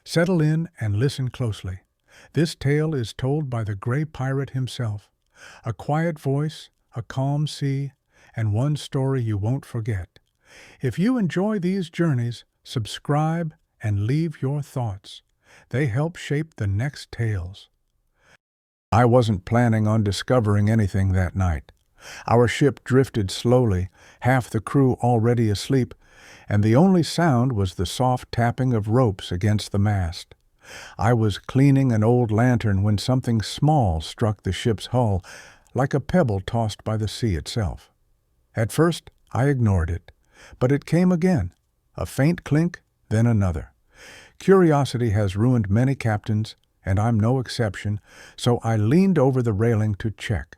Settle in and listen closely. This tale is told by the gray pirate himself. A quiet voice, a calm sea, and one story you won't forget. If you enjoy these journeys, subscribe and leave your thoughts. They help shape the next tales. I wasn't planning on discovering anything that night. Our ship drifted slowly, half the crew already asleep, and the only sound was the soft tapping of ropes against the mast. I was cleaning an old lantern when something small struck the ship's hull, like a pebble tossed by the sea itself. At first, I ignored it, but it came again, a faint clink, then another. Curiosity has ruined many captains, and I'm no exception, so I leaned over the railing to check.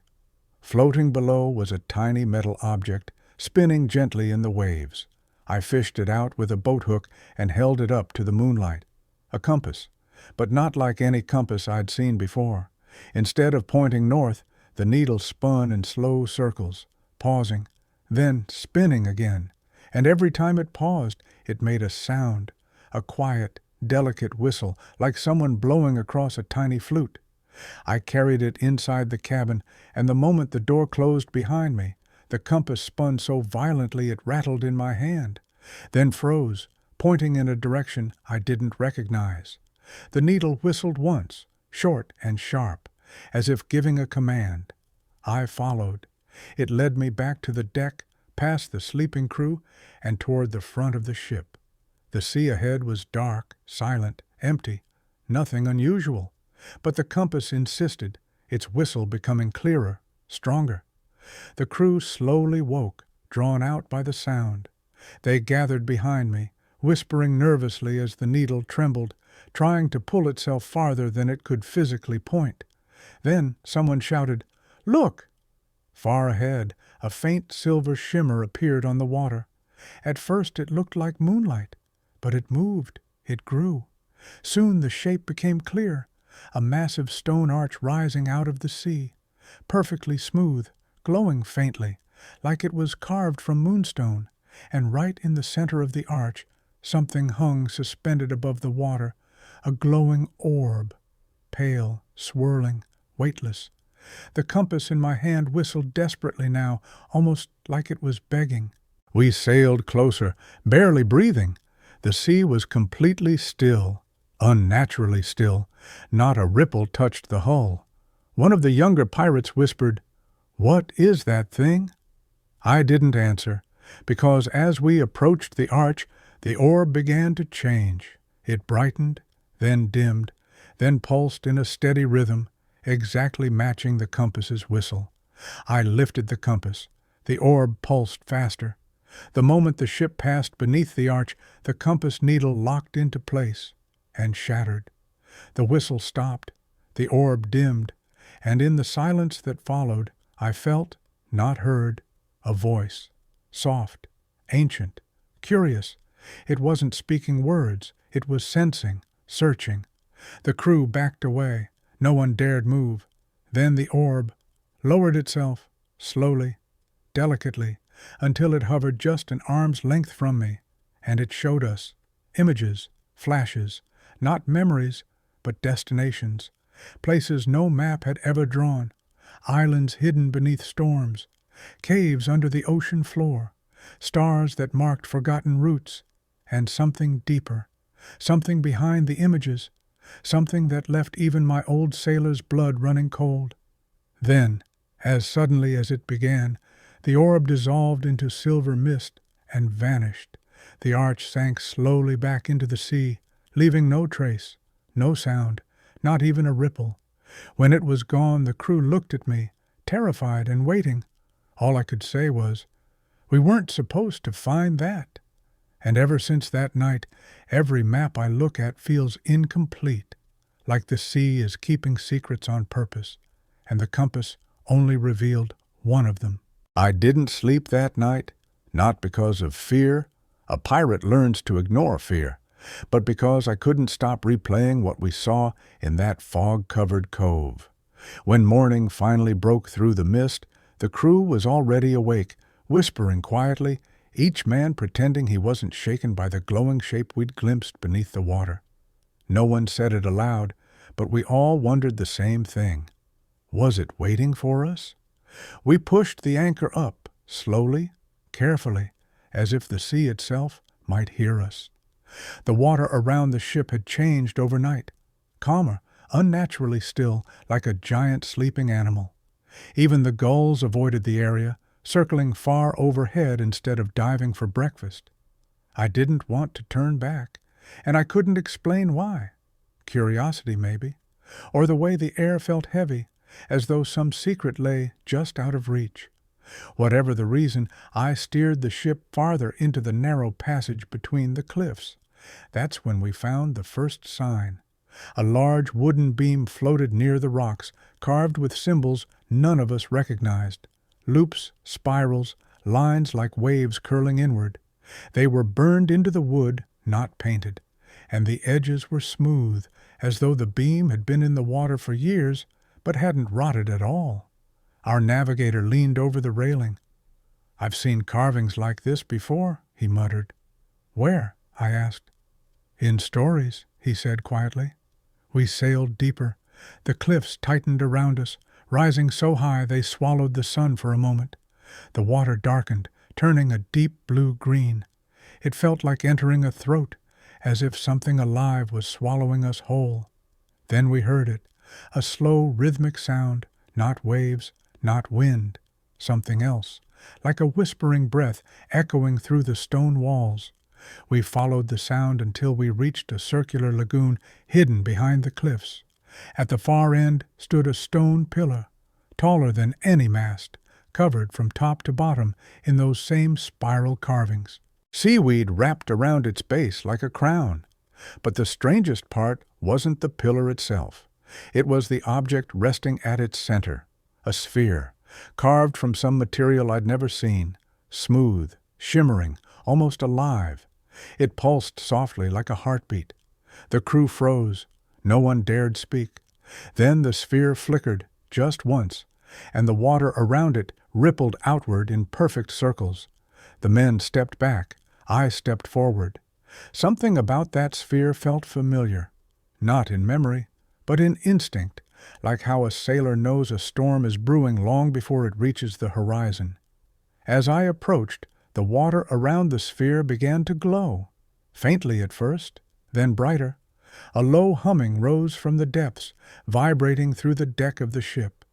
Floating below was a tiny metal object, spinning gently in the waves. I fished it out with a boat hook and held it up to the moonlight. A compass, but not like any compass I'd seen before. Instead of pointing north, the needle spun in slow circles, pausing, then spinning again, and every time it paused, it made a sound, a quiet, delicate whistle, like someone blowing across a tiny flute. I carried it inside the cabin, and the moment the door closed behind me, the compass spun so violently it rattled in my hand, then froze, pointing in a direction I didn't recognize. The needle whistled once, short and sharp, as if giving a command. I followed. It led me back to the deck, past the sleeping crew, and toward the front of the ship. The sea ahead was dark, silent, empty, nothing unusual. But the compass insisted, its whistle becoming clearer, stronger. The crew slowly woke, drawn out by the sound. They gathered behind me, whispering nervously as the needle trembled, trying to pull itself farther than it could physically point. Then someone shouted, "Look!" Far ahead, a faint silver shimmer appeared on the water. At first it looked like moonlight, but it moved, it grew. Soon the shape became clear, a massive stone arch rising out of the sea, perfectly smooth, glowing faintly, like it was carved from moonstone, and right in the center of the arch, something hung suspended above the water, a glowing orb, pale, swirling, weightless. The compass in my hand whistled desperately now, almost like it was begging. We sailed closer, barely breathing. The sea was completely still, unnaturally still. Not a ripple touched the hull. One of the younger pirates whispered, "What is that thing?" I didn't answer, because as we approached the arch, the orb began to change. It brightened, then dimmed, then pulsed in a steady rhythm, exactly matching the compass's whistle. I lifted the compass. The orb pulsed faster. The moment the ship passed beneath the arch, the compass needle locked into place and shattered. The whistle stopped, the orb dimmed, and in the silence that followed, I felt, not heard, a voice, soft, ancient, curious. It wasn't speaking words, it was sensing, searching. The crew backed away. No one dared move. Then the orb lowered itself, slowly, delicately, until it hovered just an arm's length from me, and it showed us images, flashes, not memories, but destinations, places no map had ever drawn, islands hidden beneath storms, caves under the ocean floor, stars that marked forgotten routes, and something deeper, something behind the images, something that left even my old sailor's blood running cold. Then, as suddenly as it began, the orb dissolved into silver mist and vanished. The arch sank slowly back into the sea, leaving no trace, no sound, not even a ripple. When it was gone, the crew looked at me, terrified and waiting. All I could say was, "We weren't supposed to find that." And ever since that night, every map I look at feels incomplete, like the sea is keeping secrets on purpose, and the compass only revealed one of them. I didn't sleep that night, not because of fear. A pirate learns to ignore fear, but because I couldn't stop replaying what we saw in that fog-covered cove. When morning finally broke through the mist, the crew was already awake, whispering quietly, each man pretending he wasn't shaken by the glowing shape we'd glimpsed beneath the water. No one said it aloud, but we all wondered the same thing. Was it waiting for us? We pushed the anchor up, slowly, carefully, as if the sea itself might hear us. The water around the ship had changed overnight, calmer, unnaturally still, like a giant sleeping animal. Even the gulls avoided the area, circling far overhead instead of diving for breakfast. I didn't want to turn back, and I couldn't explain why. Curiosity, maybe, or the way the air felt heavy, as though some secret lay just out of reach. Whatever the reason, I steered the ship farther into the narrow passage between the cliffs. That's when we found the first sign. A large wooden beam floated near the rocks, carved with symbols none of us recognized. Loops, spirals, lines like waves curling inward. They were burned into the wood, not painted, and the edges were smooth, as though the beam had been in the water for years, but hadn't rotted at all. Our navigator leaned over the railing. "I've seen carvings like this before," he muttered. "Where?" I asked. "In stories," he said quietly. We sailed deeper. The cliffs tightened around us, rising so high they swallowed the sun for a moment. The water darkened, turning a deep blue-green. It felt like entering a throat, as if something alive was swallowing us whole. Then we heard it, a slow rhythmic sound, not waves, not wind, something else, like a whispering breath echoing through the stone walls. We followed the sound until we reached a circular lagoon hidden behind the cliffs. At the far end stood a stone pillar, taller than any mast, covered from top to bottom in those same spiral carvings. Seaweed wrapped around its base like a crown. But the strangest part wasn't the pillar itself. It was the object resting at its center, a sphere, carved from some material I'd never seen, smooth, shimmering, almost alive. It pulsed softly like a heartbeat. The crew froze. No one dared speak. Then the sphere flickered, just once, and the water around it rippled outward in perfect circles. The men stepped back. I stepped forward. Something about that sphere felt familiar, not in memory, but in instinct, like how a sailor knows a storm is brewing long before it reaches the horizon. As I approached, the water around the sphere began to glow, faintly at first, then brighter. A low humming rose from the depths, vibrating through the deck of the ship.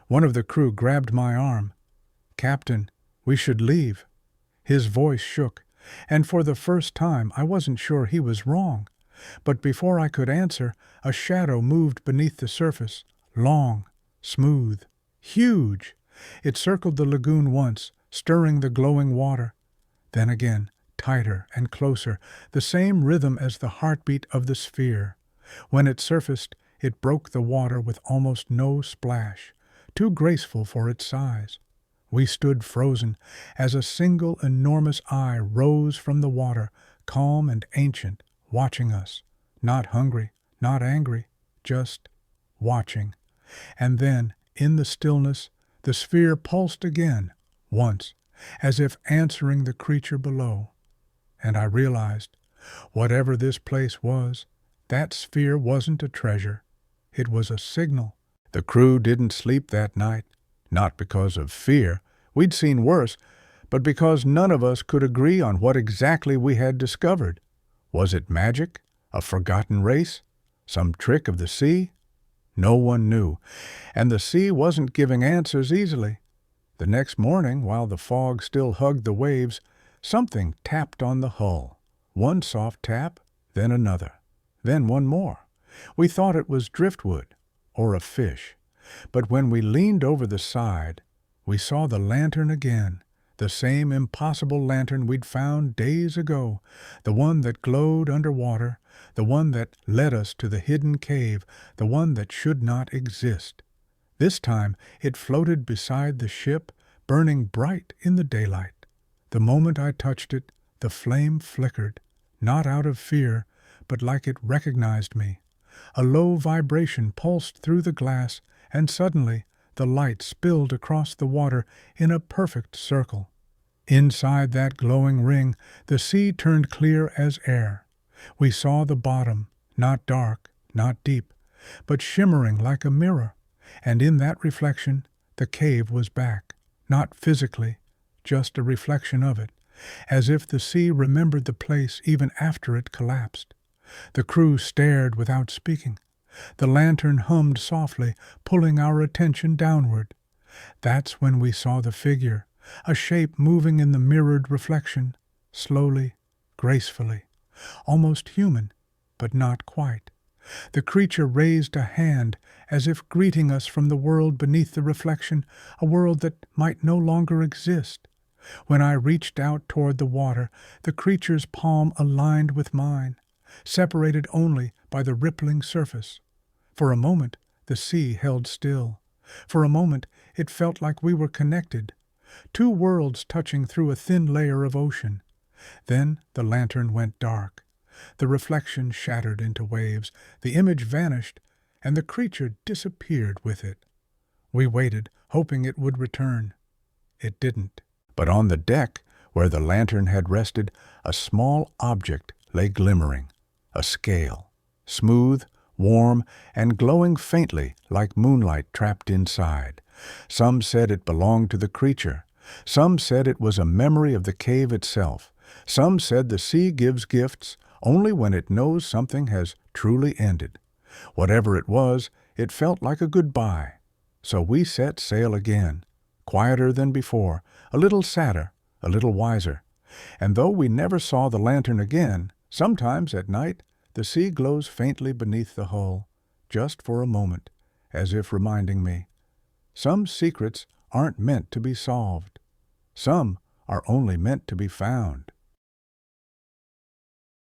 One of the crew grabbed my arm. "Captain, we should leave." His voice shook, and for the first time I wasn't sure he was wrong. But before I could answer, a shadow moved beneath the surface, long, smooth, huge. It circled the lagoon once, stirring the glowing water. Then again, tighter and closer, the same rhythm as the heartbeat of the sphere. When it surfaced, it broke the water with almost no splash, too graceful for its size. We stood frozen as a single enormous eye rose from the water, calm and ancient, watching us, not hungry, not angry, just watching. And then, in the stillness, the sphere pulsed again, once, as if answering the creature below. And I realized, whatever this place was, that sphere wasn't a treasure. It was a signal. The crew didn't sleep that night, not because of fear, we'd seen worse, but because none of us could agree on what exactly we had discovered. Was it magic? A forgotten race? Some trick of the sea? No one knew, and the sea wasn't giving answers easily. The next morning, while the fog still hugged the waves, something tapped on the hull. One soft tap, then another, then one more. We thought it was driftwood, or a fish. But when we leaned over the side, we saw the lantern again, the same impossible lantern we'd found days ago, the one that glowed underwater, the one that led us to the hidden cave, the one that should not exist. This time it floated beside the ship, burning bright in the daylight. The moment I touched it, the flame flickered, not out of fear, but like it recognized me. A low vibration pulsed through the glass, and suddenly the light spilled across the water in a perfect circle. Inside that glowing ring, the sea turned clear as air. We saw the bottom, not dark, not deep, but shimmering like a mirror, and in that reflection the cave was back, not physically, just a reflection of it, as if the sea remembered the place even after it collapsed. The crew stared without speaking. The lantern hummed softly, pulling our attention downward. That's when we saw the figure, a shape moving in the mirrored reflection, slowly, gracefully, almost human, but not quite. The creature raised a hand as if greeting us from the world beneath the reflection, a world that might no longer exist. When I reached out toward the water, the creature's palm aligned with mine, separated only by the rippling surface. For a moment, the sea held still. For a moment, it felt like we were connected, two worlds touching through a thin layer of ocean. Then the lantern went dark. The reflection shattered into waves, the image vanished, and the creature disappeared with it. We waited, hoping it would return. It didn't. But on the deck, where the lantern had rested, a small object lay glimmering, a scale, smooth, warm, and glowing faintly like moonlight trapped inside. Some said it belonged to the creature. Some said it was a memory of the cave itself. Some said the sea gives gifts only when it knows something has truly ended. Whatever it was, it felt like a goodbye. So we set sail again, quieter than before, a little sadder, a little wiser. And though we never saw the lantern again, sometimes at night the sea glows faintly beneath the hull, just for a moment, as if reminding me, some secrets aren't meant to be solved. Some are only meant to be found.